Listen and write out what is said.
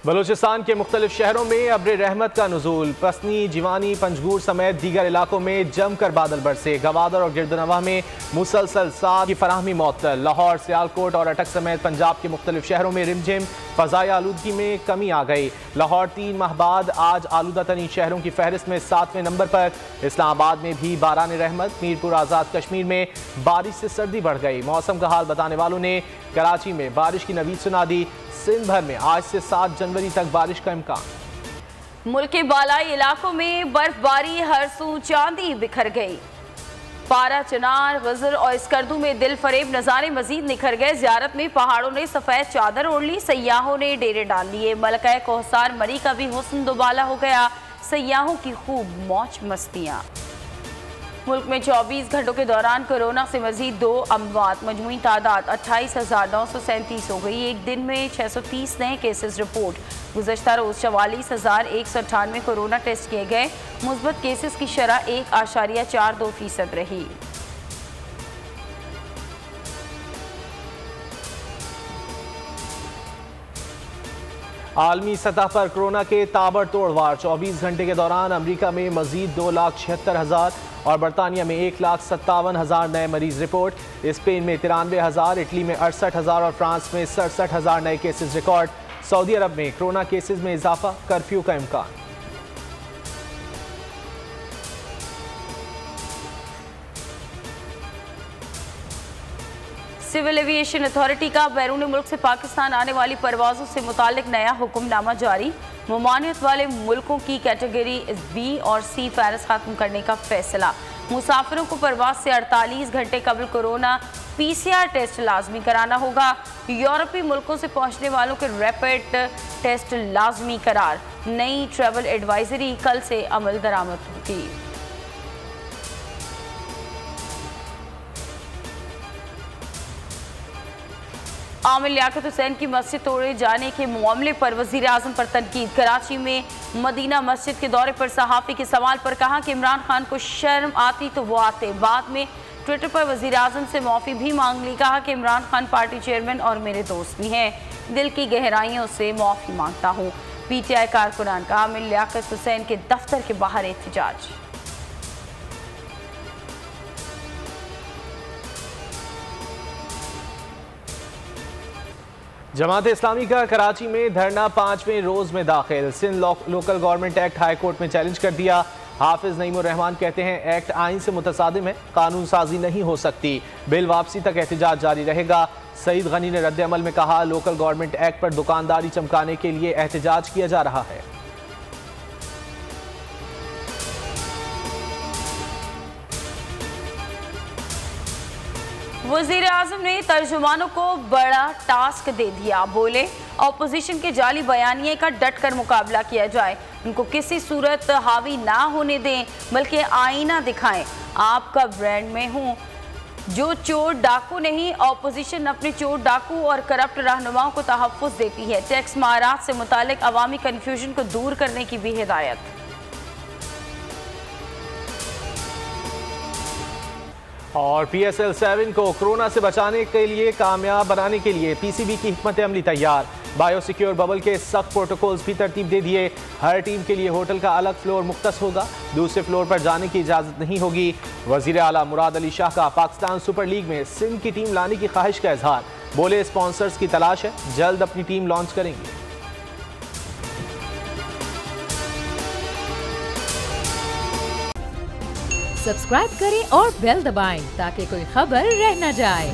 बलूचिस्तान के मुख्तलिफ शहरों में अब्र रहमत का नुज़ूल। पसनी, जिवानी, पंजगूर समेत दीगर इलाकों में जमकर बादल बरसे। गवादर और गिरदनवा में मुसलसल साथ की फराहमी मअतल। लाहौर, सियालकोट और अटक समेत पंजाब के मुख्तलिफ शहरों में रिमझिम। फ़ज़ाई आलूदगी में कमी आ गई। लाहौर 3 माह बाद आज आलूदा तरीन शहरों की फहरिस्त में 7वें नंबर पर। इस्लामाबाद में भी बारान रहमत। मीरपुर आज़ाद कश्मीर में बारिश से सर्दी बढ़ गई। मौसम का हाल बताने वालों ने कराची में बारिश की नवीद सुना दी। सिंध भर में आज से 7 जनवरी तक बारिश का इम्कान। मुल्क के बालाई इलाकों में बर्फबारी, हर सू चांदी बिखर गई। पारा, चिनार, गजर और स्कर्दू में दिल फरेब नज़ारे मजीद निखर गए। ज़ियारत में पहाड़ों ने सफ़ेद चादर ओढ़ ली, सयाहों ने डेरे डाल लिए। मलका कोहसार मरी का भी हुस्न दुबाला हो गया, सयाहों की खूब मौज मस्तियाँ। मुल्क में 24 घंटों के दौरान कोरोना से मजीद 2 अमवात। मजमूई तादाद 28,937 हो गई। एक दिन में 630 नए केसेस रिपोर्ट। गुज़श्ता रोज़ 44,198 कोरोना टेस्ट किए गए। मुस्बत केसेस की शरह 1.42% रही। आलमी सतह पर कोरोना के ताबड़तोड़ वार। 24 घंटे के दौरान अमरीका में मजीद 2,76,000 और बरतानिया में 1,57,000 नए मरीज रिपोर्ट। स्पेन में 93,000, इटली में 68,000 और फ्रांस में 67,000 नए केसेस रिकॉर्ड। सऊदी अरब में कोरोना केसेस में इजाफा, कर्फ्यू का इम्कान। सिविल एविएशन अथॉरिटी का बैरून मुल्क से पाकिस्तान आने वाली परवाज़ों से मुतालिक नया हुक्मनामा जारी। ममानियत वाले मुल्कों की कैटेगरी बी और सी फहरिस्त खत्म करने का फैसला। मुसाफिरों को परवाज़ से 48 घंटे कबल कोरोना PCR टेस्ट लाजमी कराना होगा। यूरोपीय मुल्कों से पहुंचने वालों के रैपिड टेस्ट लाजमी करार। नई ट्रैवल एडवाइजरी कल से अमल दरामद होगी। आमिर लियाकत हुसैन की मस्जिद तोड़े जाने के मामले पर वज़ीर आज़म पर तनकीद। कराची में मदीना मस्जिद के दौरे पर सहाफ़ी के सवाल पर कहा कि इमरान खान को शर्म आती तो वो आते। बाद में ट्विटर पर वज़ीर आज़म से माफ़ी भी मांग ली। कहा कि इमरान खान पार्टी चेयरमैन और मेरे दोस्त भी हैं, दिल की गहराइयों से माफ़ी मांगता हूँ। PTI कारकुनान का आमिर लियाकत हुसैन के दफ्तर के बाहर एहतजाज। जमात इस्लामी का कराची में धरना 5वें रोज में दाखिल। Sindh local government act high court में चैलेंज कर दिया। हाफिज नईमुर रहमान कहते हैं एक्ट आइन से मुतसादिम है, कानून साजी नहीं हो सकती। बिल वापसी तक एहतजाज जारी रहेगा। सईद गनी ने रद्द अमल में कहा लोकल गवर्नमेंट एक्ट पर दुकानदारी चमकाने के लिए एहतजाज किया जा रहा है। वज़ीर आज़म ने तर्जुमानों को बड़ा टास्क दे दिया। बोले अपोजिशन के जाली बयानिए का डट कर मुकाबला किया जाए, उनको किसी सूरत हावी ना होने दें बल्कि आईना दिखाएं। आपका ब्रांड में हूँ, जो चोर डाकू नहीं, अपोजिशन अपने चोर डाकू और करप्ट रहनुमाओं को तहफ़्फ़ुज़ देती है। टैक्स मारात से मुतालिक अवामी कन्फ्यूजन को दूर करने की भी हिदायत। और PSL 7 को कोरोना से बचाने के लिए कामयाब बनाने के लिए PCB की हिकमत अमली तैयार। बायोसिक्योर बबल के सख्त प्रोटोकॉल्स भी तरतीब दे दिए। हर टीम के लिए होटल का अलग फ्लोर मुख्तस होगा, दूसरे फ्लोर पर जाने की इजाज़त नहीं होगी। वज़ीर आला मुराद अली शाह का पाकिस्तान सुपर लीग में सिंध की टीम लाने की ख्वाहिश का इजहार। बोले स्पॉन्सर्स की तलाश है, जल्द अपनी टीम लॉन्च करेंगे। सब्सक्राइब करें और बेल दबाएं ताकि कोई खबर रह न जाए।